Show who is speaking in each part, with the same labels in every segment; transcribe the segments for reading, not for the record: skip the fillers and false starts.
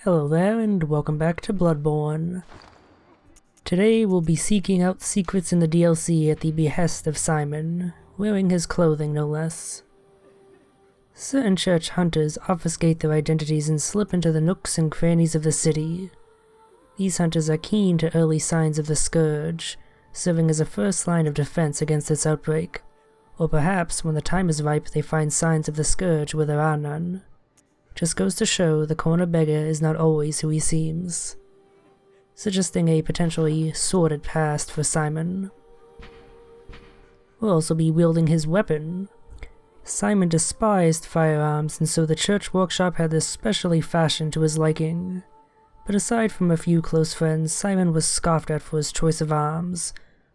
Speaker 1: Hello there, and welcome back to Bloodborne. Today we'll be seeking out secrets in the DLC at the behest of Simon, wearing his clothing no less. Certain church hunters obfuscate their identities and slip into the nooks and crannies of the city. These hunters are keen to early signs of the Scourge, serving as a first line of defense against its outbreak. Or perhaps, when the time is ripe, they find signs of the Scourge where there are none. Just goes to show the corner beggar is not always who he seems, suggesting a potentially sordid past for Simon. We'll also be wielding his weapon. Simon despised firearms, and so the church workshop had this specially fashioned to his liking. But aside from a few close friends, Simon was scoffed at for his choice of arms,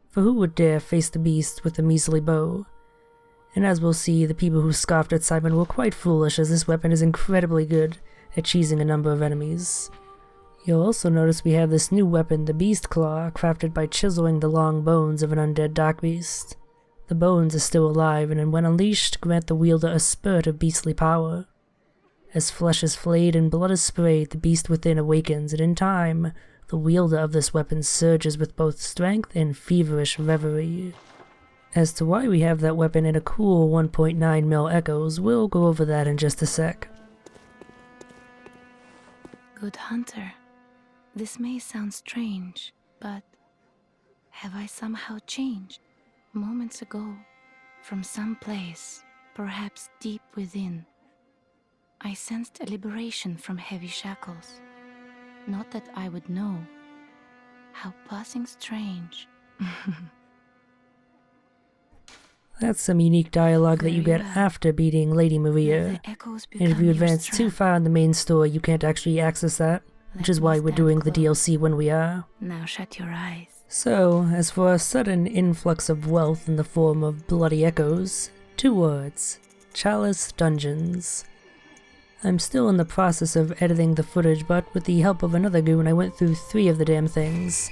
Speaker 1: for who would dare face the beast with a measly bow? And as we'll see, the people who scoffed at Simon were quite foolish, as this weapon is incredibly good at cheesing a number of enemies. You'll also notice we have this new weapon, the Beast Claw, crafted by chiseling the long bones of an undead dark beast. The bones are still alive, and when unleashed, grant the wielder a spurt of beastly power. As flesh is flayed and blood is sprayed, the beast within awakens, and in time, the wielder of this weapon surges with both strength and feverish reverie. As to why we have that weapon in a cool 1.9 mil echoes, we'll go over that in just a sec.
Speaker 2: Good hunter, this may sound strange, but have I somehow changed? Moments ago, from some place, perhaps deep within, I sensed a liberation from heavy shackles. Not that I would know. How passing strange.
Speaker 1: That's some unique dialogue that you get after beating Lady Maria, and if you advance too far in the main story you can't actually access that, which is why we're doing the DLC when we are.
Speaker 2: Now shut your eyes.
Speaker 1: So, as for a sudden influx of wealth in the form of bloody echoes, 2 words: Chalice Dungeons. I'm still in the process of editing the footage, but with the help of another goon I went through 3 of the damn things.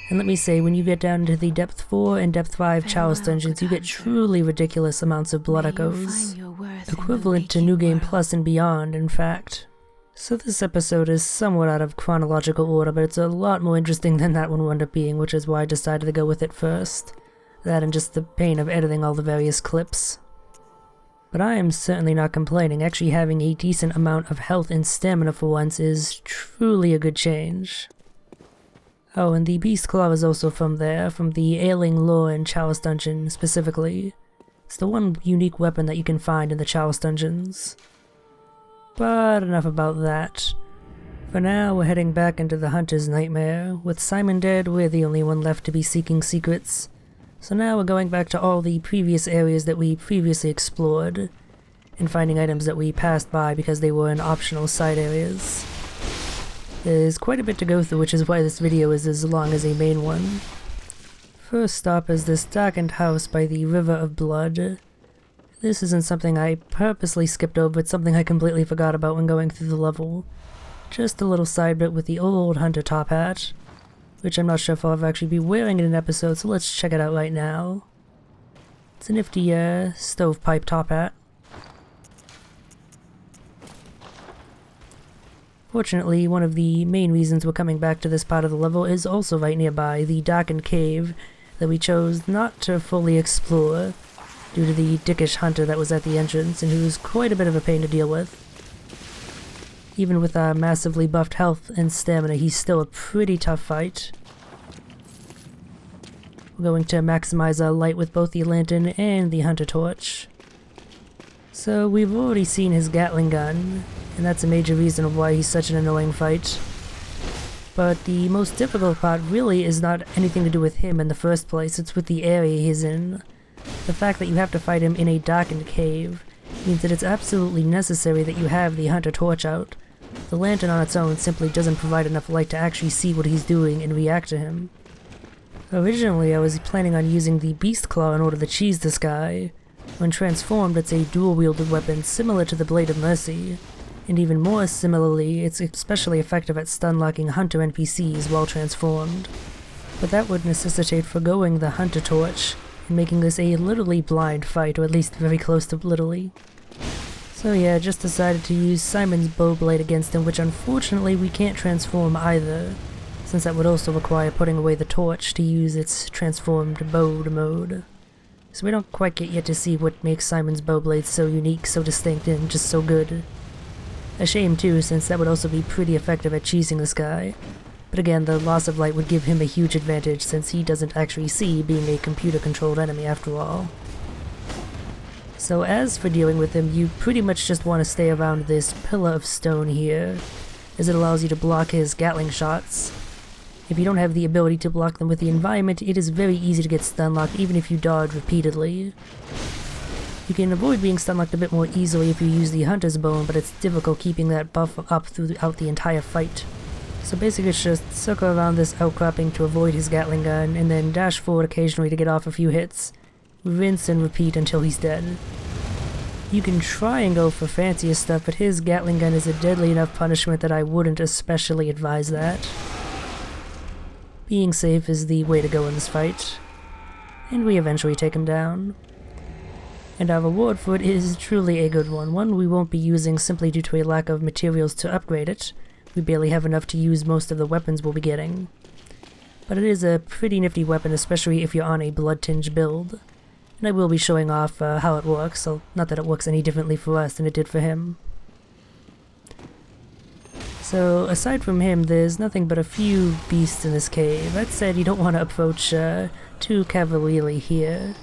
Speaker 1: And let me say, when you get down into the Depth 4 and Depth 5 Chalice Dungeons, you get truly ridiculous amounts of blood echoes. Equivalent to New Game Plus and beyond, in fact. So this episode is somewhat out of chronological order, but it's a lot more interesting than that one wound up being, which is why I decided to go with it first. That and just the pain of editing all the various clips. But I am certainly not complaining. Actually having a decent amount of health and stamina for once is truly a good change. Oh, and the Beast Claw is also from there, from the Ailing Lauren Chalice Dungeon specifically. It's the one unique weapon that you can find in the Chalice Dungeons. But enough about that. For now, we're heading back into the Hunter's Nightmare. With Simon dead, we're the only one left to be seeking secrets. So now we're going back to all the previous areas that we previously explored, and finding items that we passed by because they were in optional side areas. There's quite a bit to go through, which is why this video is as long as a main one. First stop is this darkened house by the River of Blood. This isn't something I purposely skipped over, it's something I completely forgot about when going through the level. Just a little side bit with the old hunter top hat, which I'm not sure if I'll ever actually be wearing in an episode, so let's check it out right now. It's a nifty stovepipe top hat. Fortunately, one of the main reasons we're coming back to this part of the level is also right nearby, the darkened cave that we chose not to fully explore due to the dickish hunter that was at the entrance and who was quite a bit of a pain to deal with. Even with our massively buffed health and stamina, he's still a pretty tough fight. We're going to maximize our light with both the lantern and the hunter torch. So we've already seen his Gatling gun, and that's a major reason of why he's such an annoying fight. But the most difficult part really is not anything to do with him in the first place, it's with the area he's in. The fact that you have to fight him in a darkened cave means that it's absolutely necessary that you have the hunter torch out. The lantern on its own simply doesn't provide enough light to actually see what he's doing and react to him. Originally I was planning on using the Beast Claw in order to cheese this guy. When transformed, it's a dual-wielded weapon similar to the Blade of Mercy. And even more similarly, it's especially effective at stun-locking hunter NPCs while transformed. But that would necessitate forgoing the hunter torch, and making this a literally blind fight, or at least very close to literally. So yeah, just decided to use Simon's bow blade against him, which unfortunately we can't transform either, since that would also require putting away the torch to use its transformed bowed mode. So we don't quite get yet to see what makes Simon's bow blade so unique, so distinct, and just so good. A shame too, since that would also be pretty effective at cheesing this guy. But again, the loss of light would give him a huge advantage since he doesn't actually see, being a computer-controlled enemy after all. So as for dealing with him, you pretty much just want to stay around this pillar of stone here, as it allows you to block his Gatling shots. If you don't have the ability to block them with the environment, it is very easy to get stun-locked even if you dodge repeatedly. You can avoid being stun-locked a bit more easily if you use the Hunter's Bone, but it's difficult keeping that buff up throughout the entire fight. So basically it's just circle around this outcropping to avoid his Gatling gun, and then dash forward occasionally to get off a few hits. Rinse and repeat until he's dead. You can try and go for fancier stuff, but his Gatling gun is a deadly enough punishment that I wouldn't especially advise that. Being safe is the way to go in this fight. And we eventually take him down. And our reward for it is truly a good one we won't be using simply due to a lack of materials to upgrade it. We barely have enough to use most of the weapons we'll be getting. But it is a pretty nifty weapon, especially if you're on a blood-tinged build. And I will be showing off how it works, so not that it works any differently for us than it did for him. So, aside from him, there's nothing but a few beasts in this cave. That said, you don't want to approach too cavalierly here,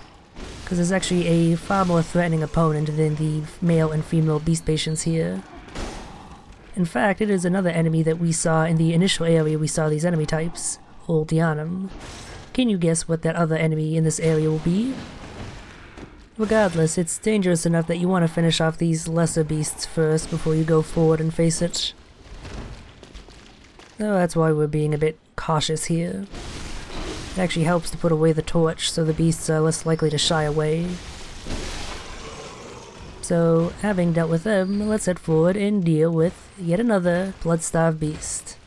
Speaker 1: because there's actually a far more threatening opponent than the male and female beast patients here. In fact, it is another enemy that we saw in the initial area we saw these enemy types, Old Dianum. Can you guess what that other enemy in this area will be? Regardless, it's dangerous enough that you want to finish off these lesser beasts first before you go forward and face it. So that's why we're being a bit cautious here. It actually helps to put away the torch so the beasts are less likely to shy away. So, having dealt with them, let's head forward and deal with yet another blood-starved beast.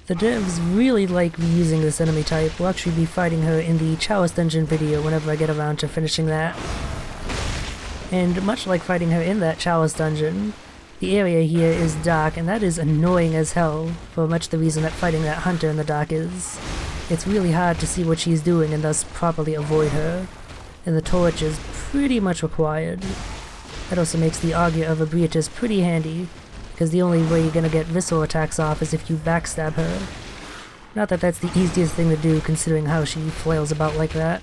Speaker 1: The devs really like reusing this enemy type. We'll actually be fighting her in the Chalice Dungeon video whenever I get around to finishing that. And much like fighting her in that Chalice Dungeon, the area here is dark, and that is annoying as hell, for much the reason that fighting that hunter in the dark is. It's really hard to see what she's doing and thus properly avoid her, and the torch is pretty much required. That also makes the Augur of Ebrietas pretty handy, because the only way you're gonna get visceral attacks off is if you backstab her. Not that that's the easiest thing to do considering how she flails about like that.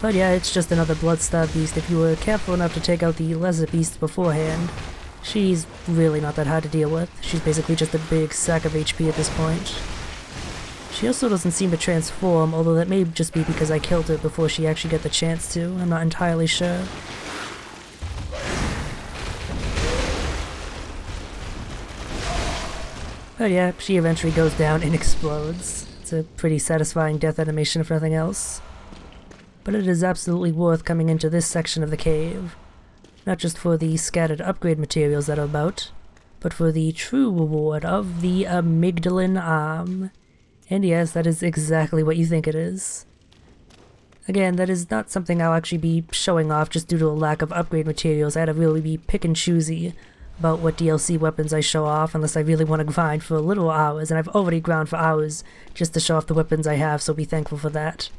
Speaker 1: But yeah, it's just another blood-starved beast. If you were careful enough to take out the lesser beasts beforehand, she's really not that hard to deal with. She's basically just a big sack of HP at this point. She also doesn't seem to transform, although that may just be because I killed her before she actually got the chance to. I'm not entirely sure. But yeah, she eventually goes down and explodes. It's a pretty satisfying death animation if nothing else. But it is absolutely worth coming into this section of the cave, not just for the scattered upgrade materials that are about, but for the true reward of the amygdalin arm. And yes, that is exactly what you think it is. Again, that is not something I'll actually be showing off just due to a lack of upgrade materials. I had to really be pick and choosy about what DLC weapons I show off unless I really want to grind for literal hours, and I've already ground for hours just to show off the weapons I have, so be thankful for that.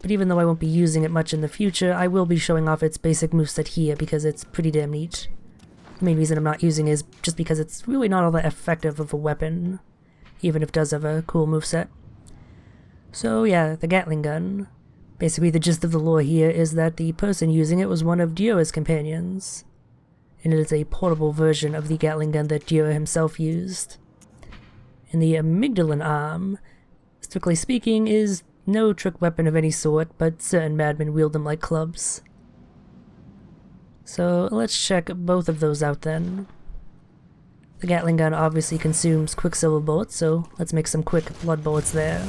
Speaker 1: But even though I won't be using it much in the future, I will be showing off its basic moveset here because it's pretty damn neat. The main reason I'm not using it is just because it's really not all that effective of a weapon, even if it does have a cool moveset. So yeah, the Gatling gun. Basically the gist of the lore here is that the person using it was one of Diora's companions, and it is a portable version of the Gatling gun that Diora himself used. And the amygdalin arm, strictly speaking, is no trick weapon of any sort, but certain madmen wield them like clubs. So let's check both of those out then. The Gatling gun obviously consumes quicksilver bullets, so let's make some quick blood bullets there.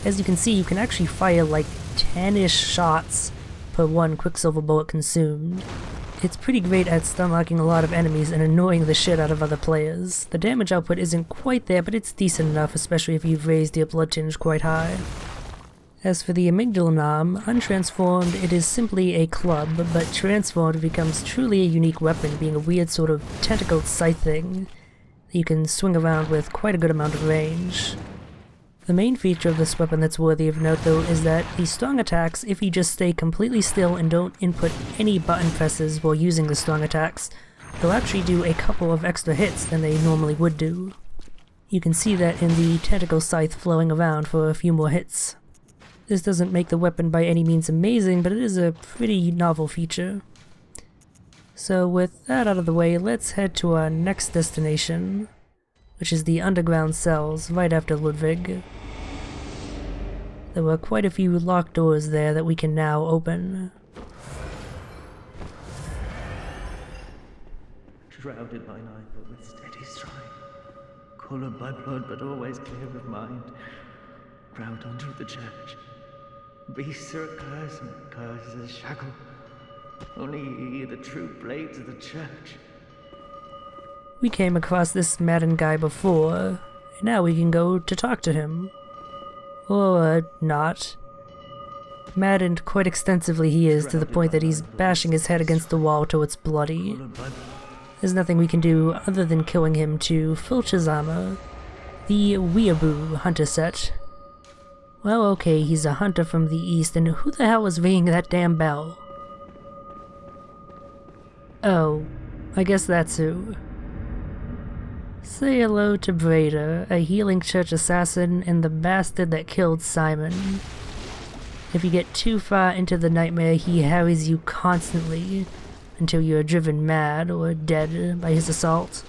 Speaker 1: As you can see, you can actually fire like 10-ish shots per one quicksilver bullet consumed. It's pretty great at stun-locking a lot of enemies and annoying the shit out of other players. The damage output isn't quite there, but it's decent enough, especially if you've raised your blood tinge quite high. As for the amygdalin arm, untransformed it is simply a club, but transformed it becomes truly a unique weapon, being a weird sort of tentacled scythe thing that you can swing around with quite a good amount of range. The main feature of this weapon that's worthy of note though is that the strong attacks, if you just stay completely still and don't input any button presses while using the strong attacks, they'll actually do a couple of extra hits than they normally would do. You can see that in the tentacle scythe flowing around for a few more hits. This doesn't make the weapon by any means amazing, but it is a pretty novel feature. So with that out of the way, let's head to our next destination, which is the underground cells right after Ludwig. There were quite a few locked doors there that we can now open.
Speaker 3: Shrouded by night, but with steady stride, coloured by blood, but always clear of mind, proud under the church. Beasts are a curse, and curse is a shackle. Only ye, the true blades of the church.
Speaker 1: We came across this Madden guy before, and now we can go to talk to him. Or not. Maddened quite extensively he is, to the point that he's bashing his head against the wall till it's bloody. There's nothing we can do other than killing him to filch his armor. The Weeaboo hunter set. Well, okay, he's a hunter from the east, and who the hell was ringing that damn bell? Oh, I guess that's who. Say hello to Breda, a healing church assassin and the bastard that killed Simon. If you get too far into the nightmare, he harries you constantly, until you are driven mad or dead by his assault.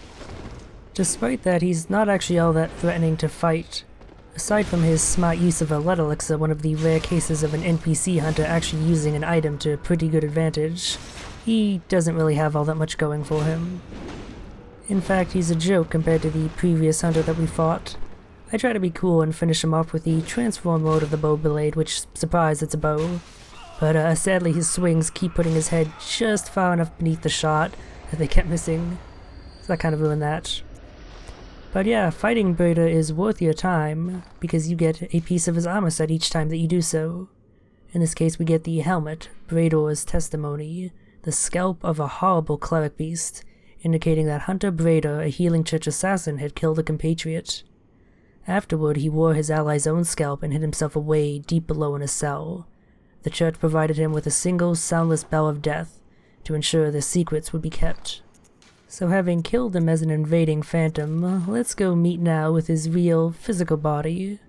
Speaker 1: Despite that, he's not actually all that threatening to fight. Aside from his smart use of a lead elixir, one of the rare cases of an NPC hunter actually using an item to pretty good advantage, he doesn't really have all that much going for him. In fact, he's a joke compared to the previous hunter that we fought. I try to be cool and finish him off with the transform mode of the bow blade, which, surprise, it's a bow. But sadly his swings keep putting his head just far enough beneath the shot that they kept missing, so that kind of ruined that. But yeah, fighting Breda is worth your time, because you get a piece of his armor set each time that you do so. In this case we get the helmet, Bredor's testimony, the scalp of a horrible cleric beast, indicating that Hunter Breda, a healing church assassin, had killed a compatriot. Afterward, he wore his ally's own scalp and hid himself away deep below in a cell. The church provided him with a single soundless bell of death to ensure their secrets would be kept. So having killed him as an invading phantom, let's go meet now with his real, physical body.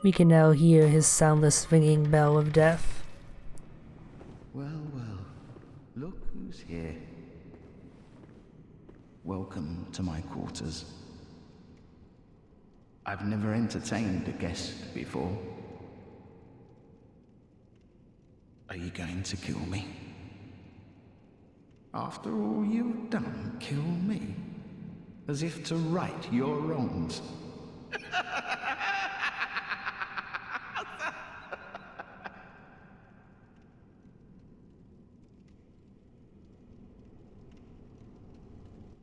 Speaker 1: We can now hear his soundless ringing bell of death.
Speaker 4: Well, well, look who's here. Welcome to my quarters. I've never entertained a guest before. Are you going to kill me? After all you've done, kill me? As if to right your wrongs.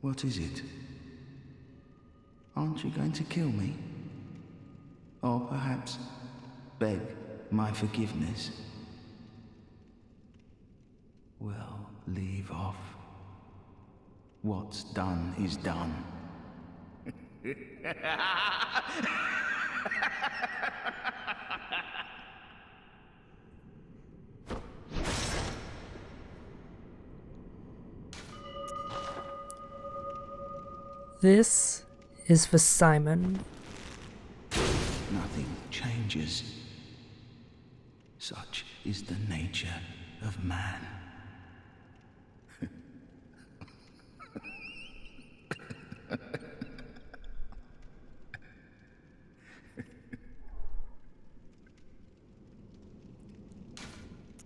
Speaker 4: What is it? Aren't you going to kill me? Or perhaps beg my forgiveness? Well, leave off. What's done is done.
Speaker 1: This is for Simon.
Speaker 4: Nothing changes. Such is the nature of man.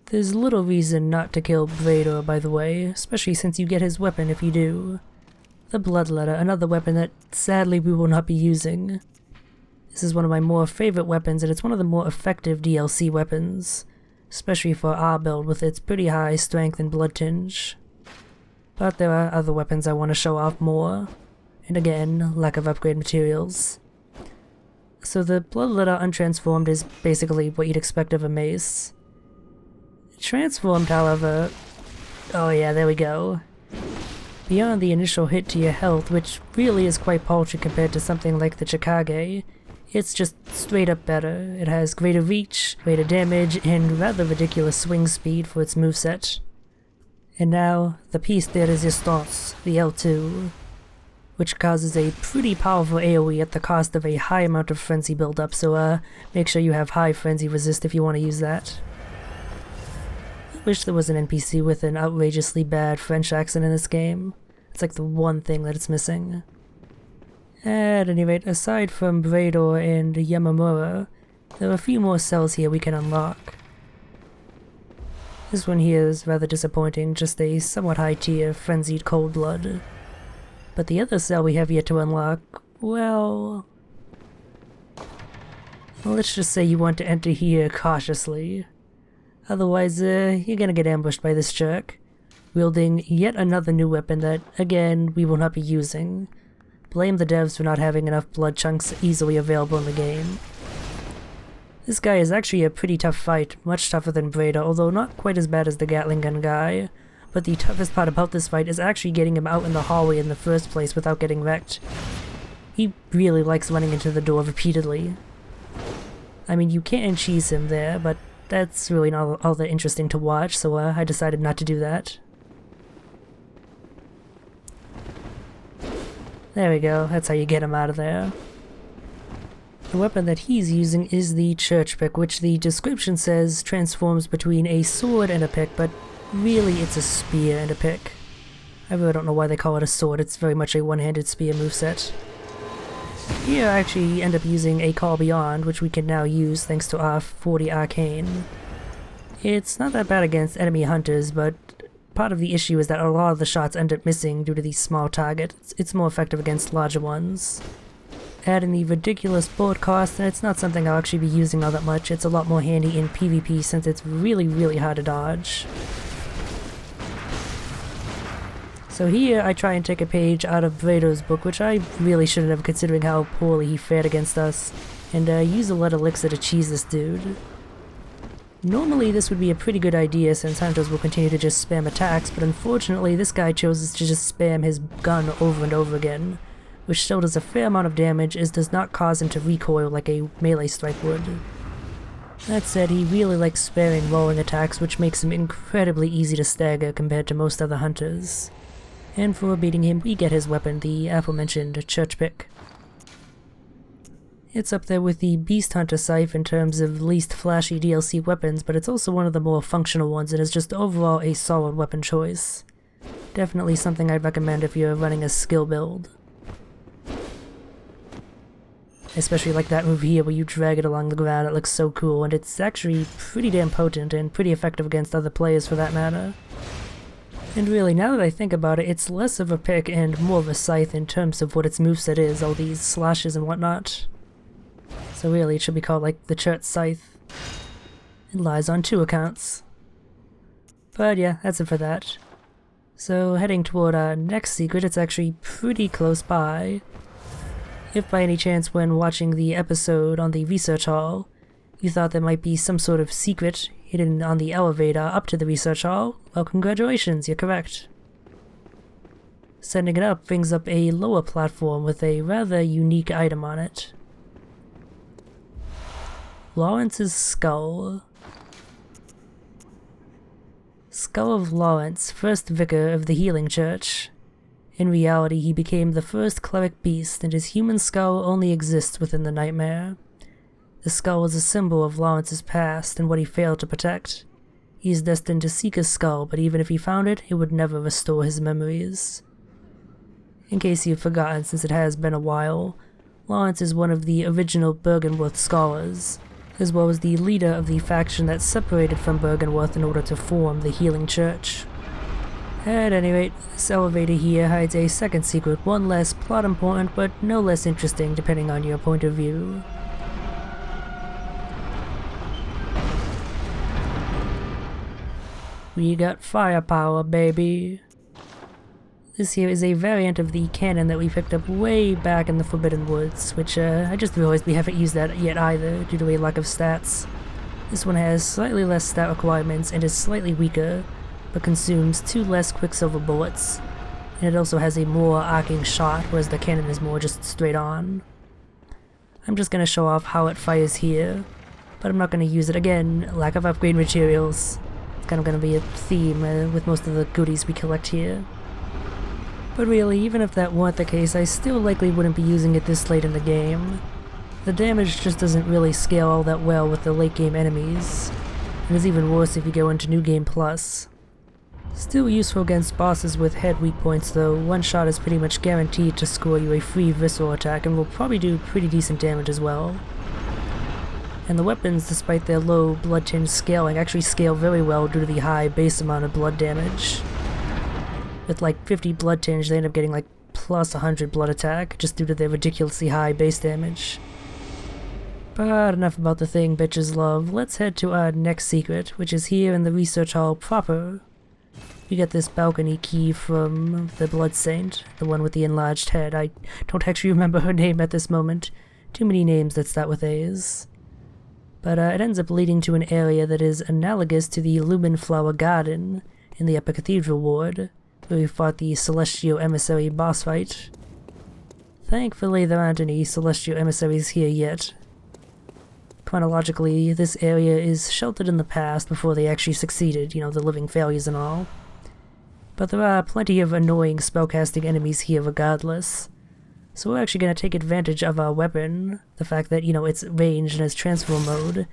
Speaker 1: There's little reason not to kill Bredor, by the way, especially since you get his weapon if you do. The Bloodletter, another weapon that sadly we will not be using. This is one of my more favorite weapons, and it's one of the more effective DLC weapons, especially for our build with its pretty high strength and blood tinge. But there are other weapons I want to show off more, and again, lack of upgrade materials. So the Bloodletter Untransformed is basically what you'd expect of a mace. Transformed, however... oh yeah, there we go. Beyond the initial hit to your health, which really is quite paltry compared to something like the Chikage, it's just straight up better. It has greater reach, greater damage, and rather ridiculous swing speed for its moveset. And now, the piece de resistance, the L2, which causes a pretty powerful AoE at the cost of a high amount of frenzy buildup, so make sure you have high frenzy resist if you want to use that. I wish there was an NPC with an outrageously bad French accent in this game. It's like the one thing that it's missing. At any rate, aside from Brador and Yamamura, there are a few more cells here we can unlock. This one here is rather disappointing, just a somewhat high tier frenzied cold blood. But the other cell we have yet to unlock, well, let's just say you want to enter here cautiously. Otherwise, you're gonna get ambushed by this jerk, wielding yet another new weapon that, again, we will not be using. Blame the devs for not having enough blood chunks easily available in the game. This guy is actually a pretty tough fight, much tougher than Breda, although not quite as bad as the Gatling gun guy. But the toughest part about this fight is actually getting him out in the hallway in the first place without getting wrecked. He really likes running into the door repeatedly. I mean, you can't cheese him there, but that's really not all that interesting to watch, so I decided not to do that. There we go, that's how you get him out of there. The weapon that he's using is the church pick, which the description says transforms between a sword and a pick, but really it's a spear and a pick. I really don't know why they call it a sword, it's very much a one-handed spear moveset. Here I actually end up using a Call Beyond, which we can now use thanks to our 40 Arcane. It's not that bad against enemy hunters, but part of the issue is that a lot of the shots end up missing due to these small targets. It's more effective against larger ones. Add in the ridiculous bullet cost, and it's not something I'll actually be using all that much. It's a lot more handy in PvP since it's really hard to dodge. So here I try and take a page out of Brador's book, which I really shouldn't have considering how poorly he fared against us, and use a lead elixir to cheese this dude. Normally this would be a pretty good idea since hunters will continue to just spam attacks, but unfortunately this guy chose to just spam his gun over and over again, which still does a fair amount of damage as does not cause him to recoil like a melee strike would. That said, he really likes sparing rolling attacks, which makes him incredibly easy to stagger compared to most other hunters. And for beating him, we get his weapon, the aforementioned church pick. It's up there with the Beast Hunter Scythe in terms of least flashy DLC weapons, but it's also one of the more functional ones and is just overall a solid weapon choice. Definitely something I'd recommend if you're running a skill build. Especially like that move here where you drag it along the ground, it looks so cool, and it's actually pretty damn potent and pretty effective against other players for that matter. And really, now that I think about it, it's less of a pick and more of a scythe in terms of what its moveset is, all these slashes and whatnot. So really, it should be called like the Church Scythe. It lies on 2 accounts. But yeah, that's it for that. So heading toward our next secret, it's actually pretty close by. If by any chance when watching the episode on the research hall, you thought there might be some sort of secret hidden on the elevator up to the research hall, well, congratulations, you're correct. Sending it up brings up a lower platform with a rather unique item on it. Lawrence's Skull. Skull of Lawrence, first vicar of the Healing Church. In reality, he became the first cleric beast, and his human skull only exists within the nightmare. The skull was a symbol of Lawrence's past and what he failed to protect. He is destined to seek his skull, but even if he found it, it would never restore his memories. In case you've forgotten, since it has been a while, Lawrence is one of the original Byrgenwerth scholars, as well as the leader of the faction that separated from Byrgenwerth in order to form the Healing Church. At any rate, this elevator here hides a second secret, one less plot important but no less interesting depending on your point of view. We got firepower, baby. This here is a variant of the cannon that we picked up way back in the Forbidden Woods, which I just realized we haven't used that yet either, due to a lack of stats. This one has slightly less stat requirements and is slightly weaker, but consumes 2 less Quicksilver bullets. And it also has a more arcing shot, whereas the cannon is more just straight on. I'm just gonna show off how it fires here, but I'm not gonna use it again. Lack of upgrade materials. It's kind of gonna be a theme with most of the goodies we collect here. But really, even if that weren't the case, I still likely wouldn't be using it this late in the game. The damage just doesn't really scale all that well with the late game enemies, and is even worse if you go into New Game Plus. Still useful against bosses with head weak points though. One shot is pretty much guaranteed to score you a free visceral attack and will probably do pretty decent damage as well. And the weapons, despite their low blood tinge scaling, actually scale very well due to the high base amount of blood damage. With like 50 blood tinge, they end up getting like plus 100 blood attack, just due to their ridiculously high base damage. But enough about the thing bitches love. Let's head to our next secret, which is here in the research hall proper. We get this balcony key from the Blood Saint, the one with the enlarged head. I don't actually remember her name at this moment. Too many names that start with A's. But it ends up leading to an area that is analogous to the Lumen Flower Garden in the Upper Cathedral Ward, where we fought the Celestial Emissary boss fight. Thankfully there aren't any Celestial Emissaries here yet. Chronologically, this area is sheltered in the past before they actually succeeded, you know, the living failures and all. But there are plenty of annoying spellcasting enemies here regardless. So we're actually going to take advantage of our weapon, the fact that, you know, it's ranged and has transform mode,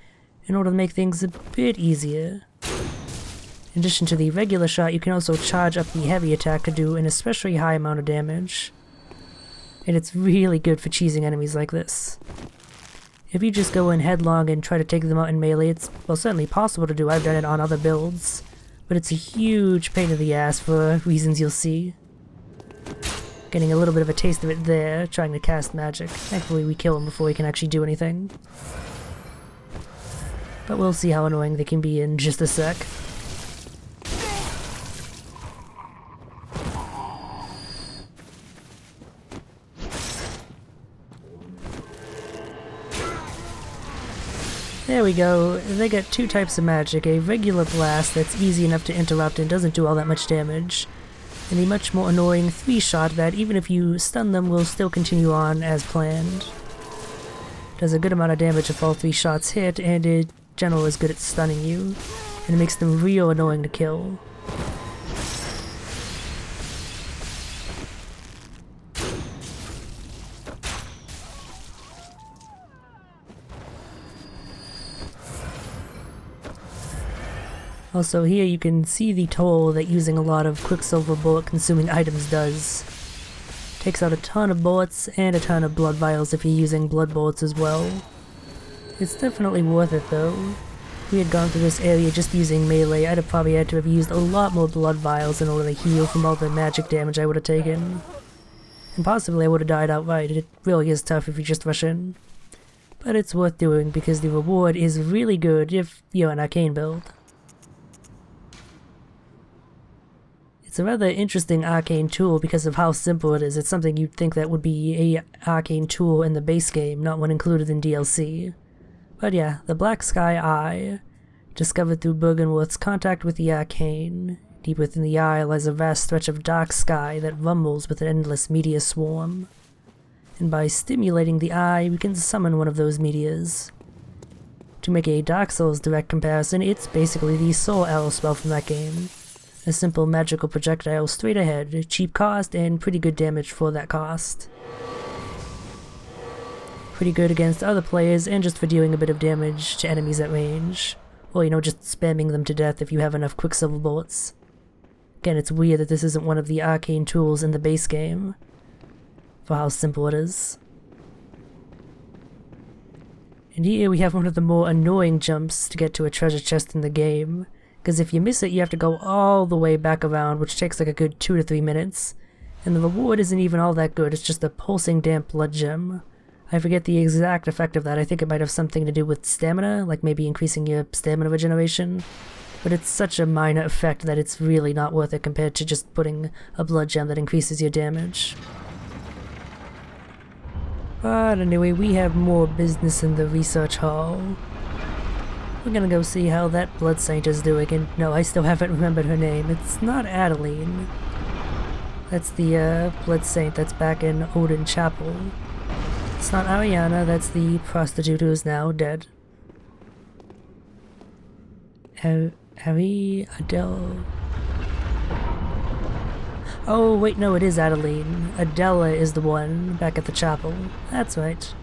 Speaker 1: in order to make things a bit easier. In addition to the regular shot, you can also charge up the heavy attack to do an especially high amount of damage. And it's really good for cheesing enemies like this. If you just go in headlong and try to take them out in melee, it's, well, certainly possible to do. I've done it on other builds. But it's a huge pain in the ass for reasons you'll see. Getting a little bit of a taste of it there, trying to cast magic. Thankfully we kill him before he can actually do anything. But we'll see how annoying they can be in just a sec. There we go. They got 2 types of magic, a regular blast that's easy enough to interrupt and doesn't do all that much damage, and a much more annoying 3-shot that, even if you stun them, will still continue on as planned. Does a good amount of damage if all 3 shots hit, and in general is good at stunning you, and it makes them real annoying to kill. Also here you can see the toll that using a lot of Quicksilver bullet consuming items does. Takes out a ton of bullets and a ton of blood vials if you're using blood bullets as well. It's definitely worth it though. If we had gone through this area just using melee, I'd have probably had to have used a lot more blood vials in order to heal from all the magic damage I would have taken. And possibly I would have died outright. It really is tough if you just rush in. But it's worth doing because the reward is really good if you're an arcane build. It's a rather interesting arcane tool because of how simple it is. It's something you'd think that would be a arcane tool in the base game, not one included in DLC. But yeah, the Black Sky Eye, discovered through Bergenworth's contact with the arcane. Deep within the eye lies a vast stretch of dark sky that rumbles with an endless meteor swarm. And by stimulating the eye, we can summon one of those meteors. To make a Dark Souls direct comparison, it's basically the Soul Arrow spell from that game. A simple magical projectile straight ahead, cheap cost and pretty good damage for that cost. Pretty good against other players and just for dealing a bit of damage to enemies at range. Or, you know, just spamming them to death if you have enough Quicksilver bullets. Again, it's weird that this isn't one of the arcane tools in the base game, for how simple it is. And here we have one of the more annoying jumps to get to a treasure chest in the game. Because if you miss it, you have to go all the way back around, which takes like a good 2 to 3 minutes. And the reward isn't even all that good, it's just a pulsing damp blood gem. I forget the exact effect of that. I think it might have something to do with stamina, like maybe increasing your stamina regeneration. but it's such a minor effect that it's really not worth it compared to just putting a blood gem that increases your damage. But anyway, we have more business in the research hall. We're gonna go see how that blood saint is doing, and no, I still haven't remembered her name. It's not Adeline. That's the blood saint that's back in Odin Chapel. It's not Ariana, that's the prostitute who is now dead. Harry? Adele? Oh, wait, no, it is Adeline. Adela is the one back at the chapel. That's right.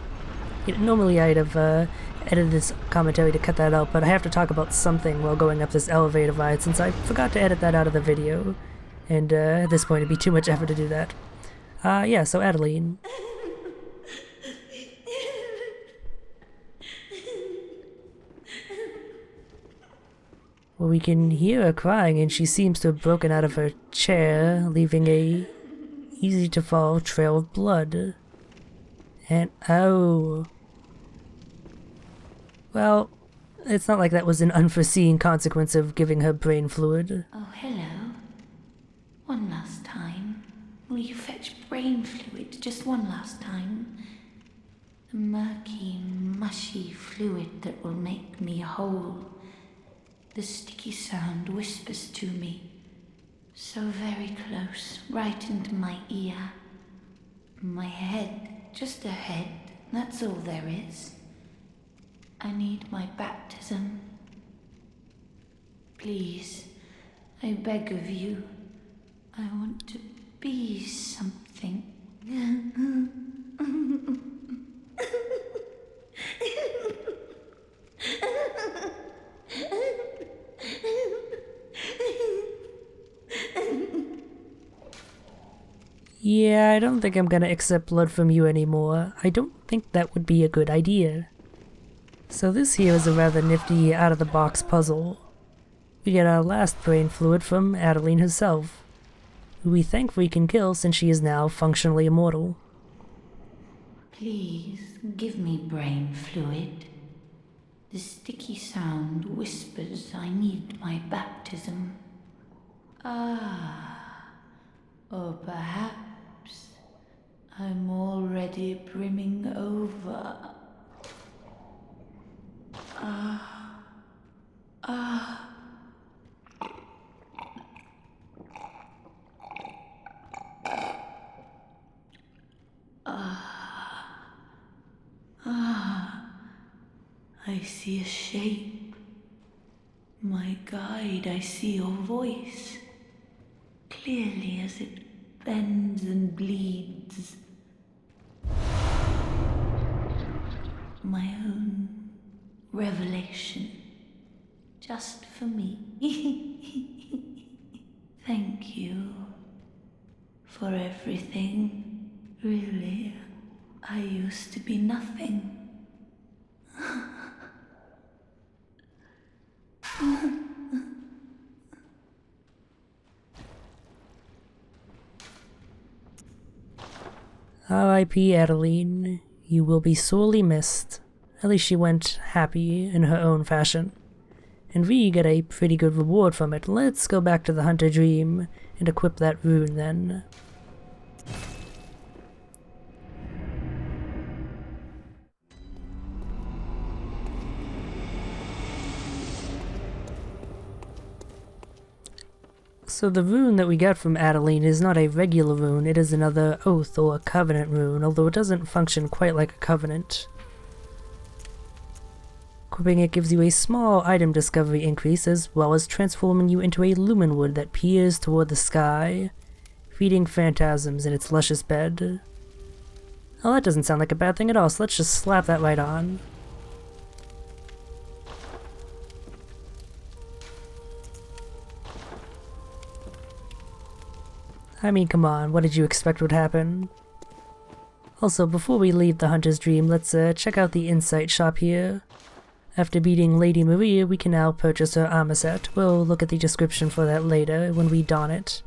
Speaker 1: Normally I'd have edited this commentary to cut that out, but I have to talk about something while going up this elevator ride since I forgot to edit that out of the video. And at this point it'd be too much effort to do that. Yeah, so Adeline. Well, we can hear her crying, and she seems to have broken out of her chair, leaving a easy-to-follow trail of blood. And oh. Well, it's not like that was an unforeseen consequence of giving her brain fluid.
Speaker 2: Oh, hello. One last time. Will you fetch brain fluid just one last time? The murky, mushy fluid that will make me whole. The sticky sound whispers to me, so very close, right into my ear. My head, just a head, that's all there is. I need my baptism. Please, I beg of you, I want to be something.
Speaker 1: Yeah, I don't think I'm gonna accept blood from you anymore. I don't think that would be a good idea. So this here is a rather nifty out-of-the-box puzzle. We get our last brain fluid from Adeline herself, who we thankfully can kill since she is now functionally immortal.
Speaker 2: Please, give me brain fluid. The sticky sound whispers I need my baptism. Or perhaps I'm already brimming over. I see a shape. My guide, I see your voice. Clearly as it bends and bleeds. My own revelation. Just for me. Thank you for everything. Really, I used to be nothing.
Speaker 1: R.I.P. Adeline, you will be sorely missed. At least she went happy in her own fashion. And we get a pretty good reward from it. Let's go back to the Hunter Dream and equip that rune then. So the rune that we got from Adeline is not a regular rune, it is another oath or covenant rune, although it doesn't function quite like a covenant. Equipping it gives you a small item discovery increase as well as transforming you into a lumen wood that peers toward the sky, feeding phantasms in its luscious bed. Oh, that doesn't sound like a bad thing at all, so let's just slap that right on. I mean, come on, what did you expect would happen? Also, before we leave the Hunter's Dream, let's check out the Insight shop here. After beating Lady Maria, we can now purchase her armor set. We'll look at the description for that later, when we don it.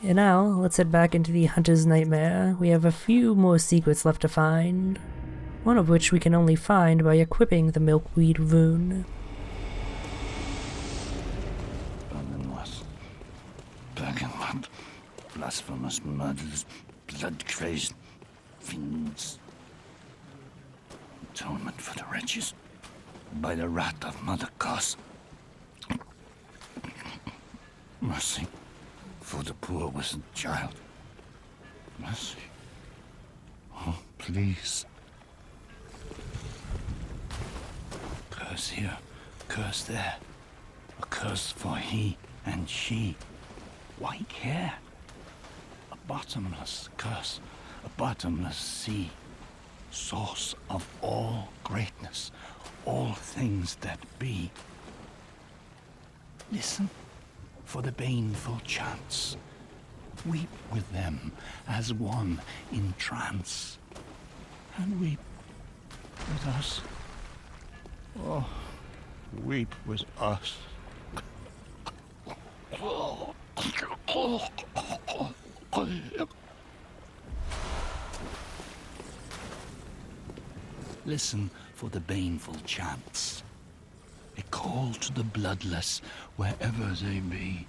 Speaker 1: And now, let's head back into the Hunter's Nightmare. We have a few more secrets left to find. one of which we can only find by equipping the milkweed rune.
Speaker 5: Bergenland, blasphemous murderers, blood-crazed fiends. Atonement for the wretches, by the wrath of Mother Goss. Mercy for the poor wizard child. Mercy. Oh, please. Curse here, curse there. A curse for he and she. White hair. A bottomless curse. A bottomless sea. Source of all greatness. All things that be. Listen for the baneful chants. Weep with them as one in trance. And weep with us. Oh, weep with us. Listen for the baneful chants. A call to the bloodless wherever they be.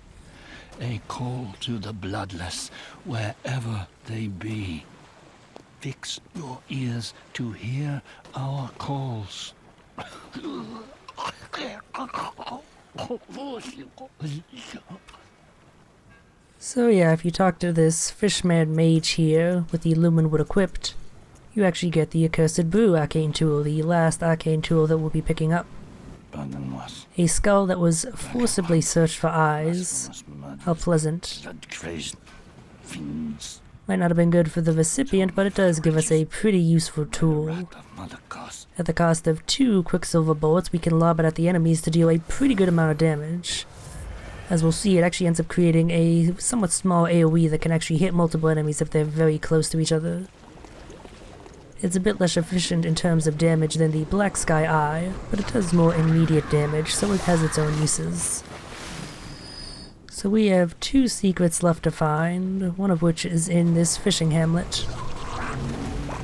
Speaker 5: A call to the bloodless wherever they be. Fix your ears to hear our calls.
Speaker 1: So yeah, if you talk to this fishman mage here with the Lumenwood equipped, you actually get the Accursed Brew arcane tool, the last arcane tool that we'll be picking up. A skull that was forcibly searched for eyes. How pleasant. Might not have been good for the recipient, but it does give us a pretty useful tool. At the cost of 2 Quicksilver bullets, we can lob it at the enemies to deal a pretty good amount of damage. As we'll see, it actually ends up creating a somewhat small AoE that can actually hit multiple enemies if they're very close to each other. It's a bit less efficient in terms of damage than the Black Sky Eye, but it does more immediate damage, so it has its own uses. So we have 2 secrets left to find, one of which is in this fishing hamlet.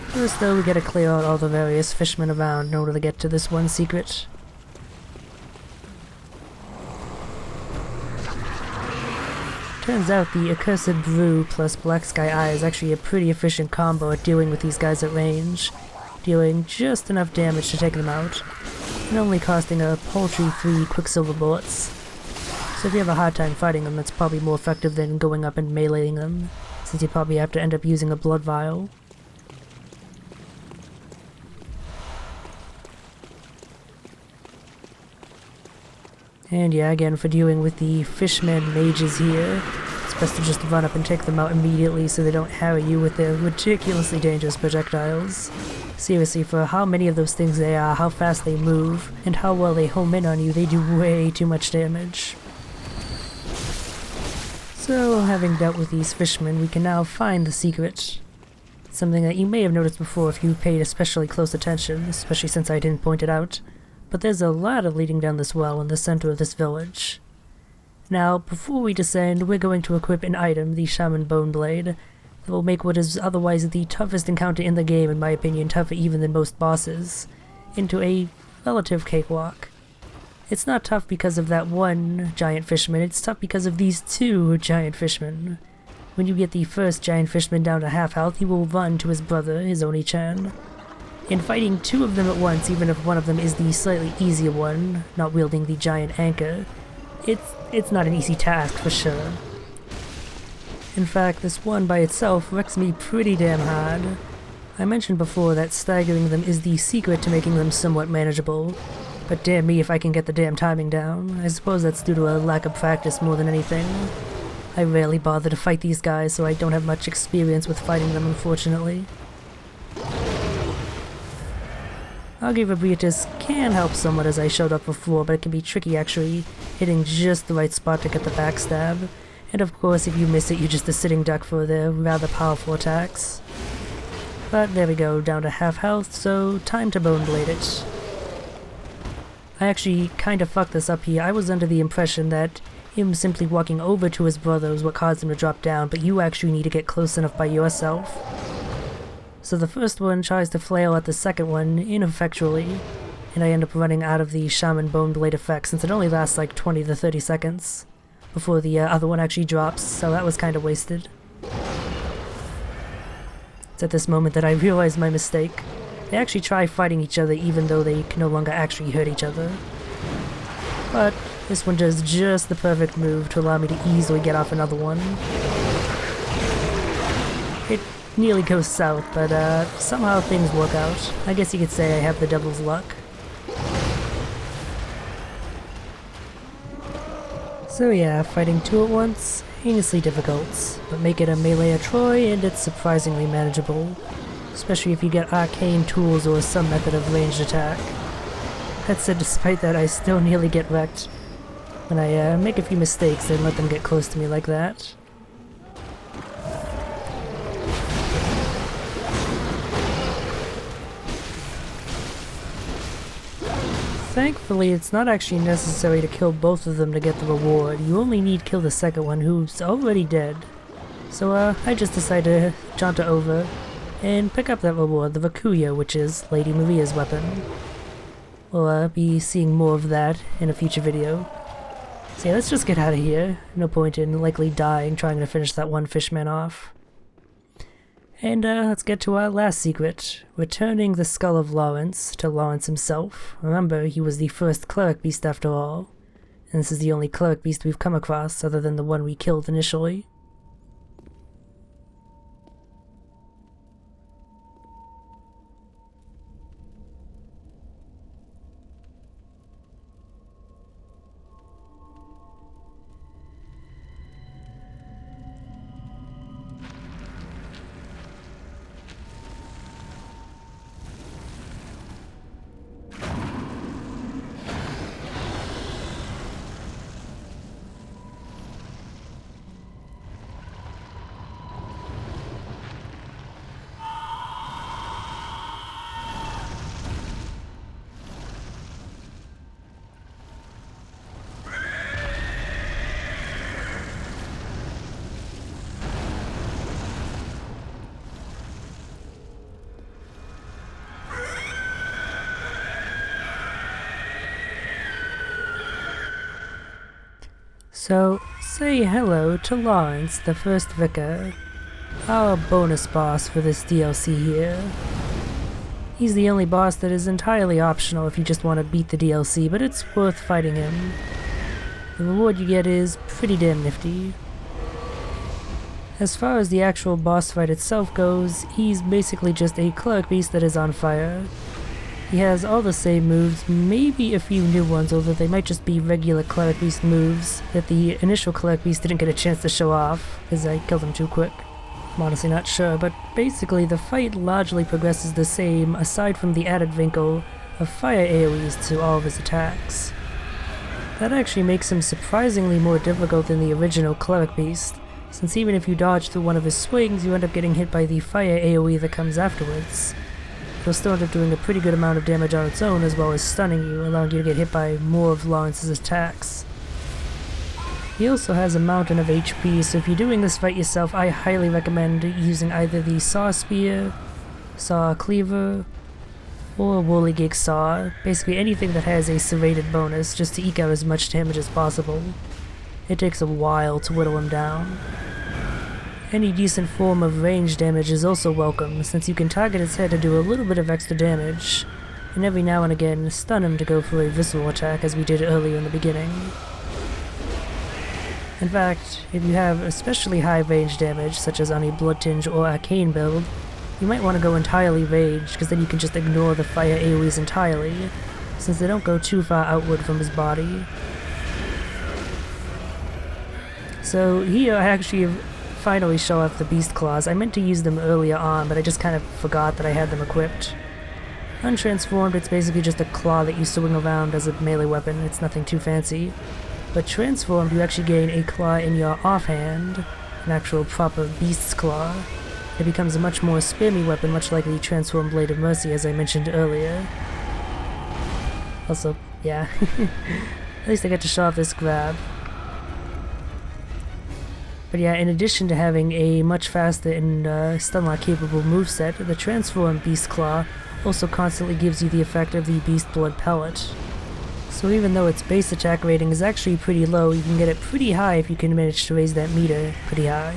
Speaker 1: First though, we gotta clear out all the various fishmen around in order to get to this one secret. Turns out the Accursed Brew plus Black Sky Eye is actually a pretty efficient combo at dealing with these guys at range, dealing just enough damage to take them out, and only costing a paltry 3 Quicksilver bullets. So if you have a hard time fighting them, that's probably more effective than going up and meleeing them, since you probably have to end up using a blood vial. And yeah, again, for dealing with the fishmen mages here, it's best to just run up and take them out immediately so they don't harry you with their ridiculously dangerous projectiles. Seriously, for how many of those things they are, how fast they move, and how well they home in on you, they do way too much damage. So, having dealt with these fishmen, we can now find the secret. Something that you may have noticed before if you paid especially close attention, especially since I didn't point it out. But there's a ladder leading down this well in the center of this village. Now, before we descend, we're going to equip an item, the Shaman Bone Blade, that will make what is otherwise the toughest encounter in the game, in my opinion, tougher even than most bosses, into a relative cakewalk. It's not tough because of that one giant fishman, it's tough because of these 2 giant fishmen. When you get the first giant fishman down to half health, he will run to his brother, his Oni-chan. In fighting 2 of them at once, even if one of them is the slightly easier one, not wielding the giant anchor, it's not an easy task for sure. In fact, this one by itself wrecks me pretty damn hard. I mentioned before that staggering them is the secret to making them somewhat manageable, but damn me if I can get the damn timing down. I suppose that's due to a lack of practice more than anything. I rarely bother to fight these guys, so I don't have much experience with fighting them, unfortunately. Argyrabriatus can help somewhat as I showed up before, but it can be tricky actually, hitting just the right spot to get the backstab. And of course if you miss it you're just a sitting duck for their rather powerful attacks. But there we go, down to half health, so time to Bone Blade it. I actually kinda fucked this up here. I was under the impression that him simply walking over to his brother was what caused him to drop down, but you actually need to get close enough by yourself. So the first one tries to flail at the second one ineffectually, and I end up running out of the Shaman Bone Blade effect since it only lasts like 20 to 30 seconds before the other one actually drops, so that was kind of wasted. It's at this moment that I realize my mistake. They actually try fighting each other even though they can no longer actually hurt each other. But this one does just the perfect move to allow me to easily get off another one. It nearly goes south, but somehow things work out. I guess you could say I have the devil's luck. So yeah, fighting two at once, heinously difficult, but make it a melee at Troy and it's surprisingly manageable. Especially if you get arcane tools or some method of ranged attack. That said, despite that, I still nearly get wrecked when I make a few mistakes and let them get close to me like that. Thankfully, it's not actually necessary to kill both of them to get the reward. You only need to kill the second one, who's already dead. So I just decided to jaunt over and pick up that reward, the Rakuya, which is Lady Maria's weapon. We'll be seeing more of that in a future video. So yeah, let's just get out of here. No point in likely dying trying to finish that one fishman off. And let's get to our last secret, returning the skull of Lawrence to Lawrence himself. Remember, he was the first cleric beast after all, and this is the only cleric beast we've come across other than the one we killed initially. So, say hello to Lawrence, the first Vicar, our bonus boss for this DLC here. He's the only boss that is entirely optional if you just want to beat the DLC, but it's worth fighting him. The reward you get is pretty damn nifty. As far as the actual boss fight itself goes, he's basically just a cleric beast that is on fire. He has all the same moves, maybe a few new ones, although they might just be regular Cleric Beast moves that the initial Cleric Beast didn't get a chance to show off, because I killed him too quick. I'm honestly not sure, but basically the fight largely progresses the same, aside from the added wrinkle of fire AoEs to all of his attacks. That actually makes him surprisingly more difficult than the original Cleric Beast, since even if you dodge through one of his swings, you end up getting hit by the fire AoE that comes afterwards. It'll still end up doing a pretty good amount of damage on its own, as well as stunning you, allowing you to get hit by more of Lawrence's attacks. He also has a mountain of HP, so if you're doing this fight yourself, I highly recommend using either the Saw Spear, Saw Cleaver, or Whirligig Saw, basically anything that has a serrated bonus, just to eke out as much damage as possible. It takes a while to whittle him down. Any decent form of range damage is also welcome, since you can target its head to do a little bit of extra damage, and every now and again stun him to go for a visceral attack as we did earlier in the beginning. In fact, if you have especially high range damage, such as on a Blood Tinge or Arcane build, you might want to go entirely ranged, because then you can just ignore the fire AoEs entirely, since they don't go too far outward from his body. So here I actually finally show off the Beast Claws. I meant to use them earlier on, but I just kind of forgot that I had them equipped. Untransformed, it's basically just a claw that you swing around as a melee weapon. It's nothing too fancy. But transformed, you actually gain a claw in your offhand, an actual proper Beast's Claw. It becomes a much more spammy weapon, much like the Transformed Blade of Mercy, as I mentioned earlier. Also, yeah, at least I get to show off this grab. But yeah, in addition to having a much faster and stun-lock capable moveset, the Transform Beast Claw also constantly gives you the effect of the Beast Blood Pellet. So even though its base attack rating is actually pretty low, you can get it pretty high if you can manage to raise that meter pretty high.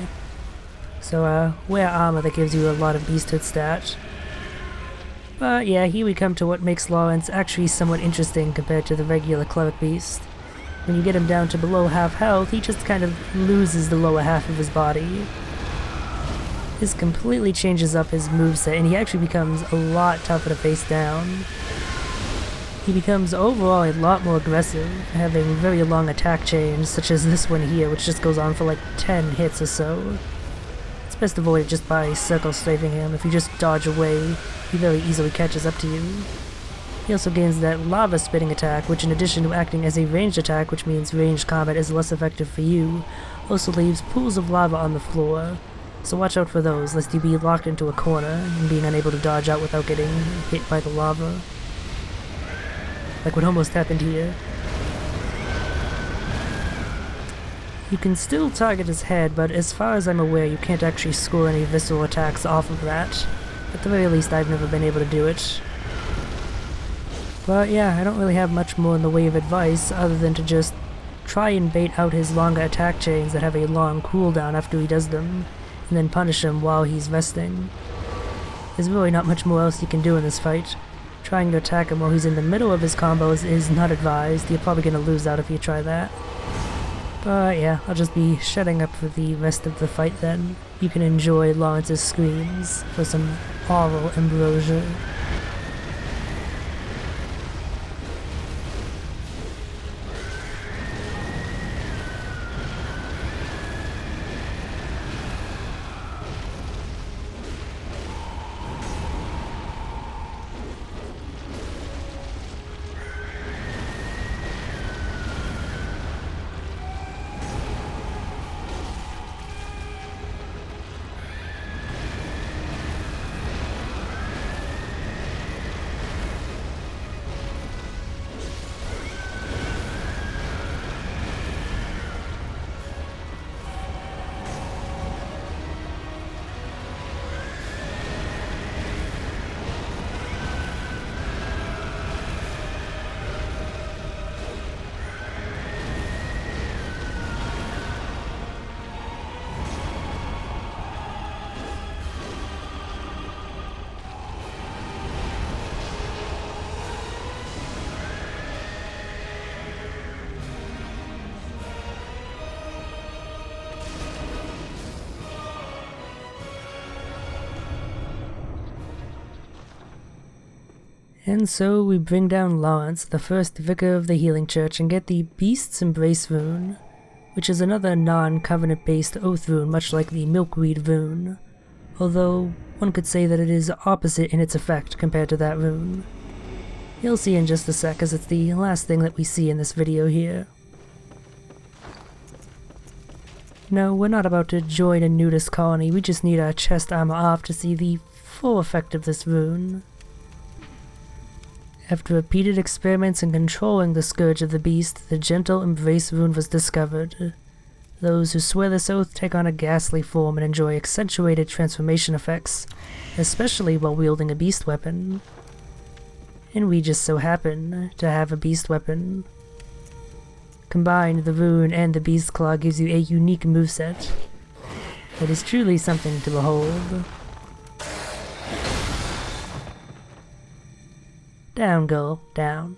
Speaker 1: So wear armor that gives you a lot of beasthood stat. But yeah, here we come to what makes Lawrence actually somewhat interesting compared to the regular Cleric Beast. When you get him down to below half health, he just kind of loses the lower half of his body. This completely changes up his moveset, and he actually becomes a lot tougher to face down. He becomes overall a lot more aggressive, having very long attack chains, such as this one here, which just goes on for like 10 hits or so. It's best avoided just by circle strafing him. If you just dodge away, he very easily catches up to you. He also gains that lava spitting attack, which in addition to acting as a ranged attack, which means ranged combat is less effective for you, also leaves pools of lava on the floor. So watch out for those, lest you be locked into a corner and being unable to dodge out without getting hit by the lava. Like what almost happened here. You can still target his head, but as far as I'm aware, you can't actually score any visceral attacks off of that. At the very least, I've never been able to do it. But yeah, I don't really have much more in the way of advice other than to just try and bait out his longer attack chains that have a long cooldown after he does them, and then punish him while he's resting. There's really not much more else you can do in this fight. Trying to attack him while he's in the middle of his combos is not advised. You're probably going to lose out if you try that. But yeah, I'll just be shutting up for the rest of the fight then. You can enjoy Lawrence's screams for some oral ambrosia. And so we bring down Lawrence, the first vicar of the Healing Church, and get the Beast's Embrace rune, which is another non-covenant based oath rune much like the Milkweed rune, although one could say that it is opposite in its effect compared to that rune. You'll see in just a sec, as it's the last thing that we see in this video here. No, we're not about to join a nudist colony, we just need our chest armor off to see the full effect of this rune. After repeated experiments in controlling the scourge of the beast, the gentle embrace rune was discovered. Those who swear this oath take on a ghastly form and enjoy accentuated transformation effects, especially while wielding a beast weapon. And we just so happen to have a beast weapon. Combined, the rune and the beast claw gives you a unique moveset. It is truly something to behold. Down, girl, down.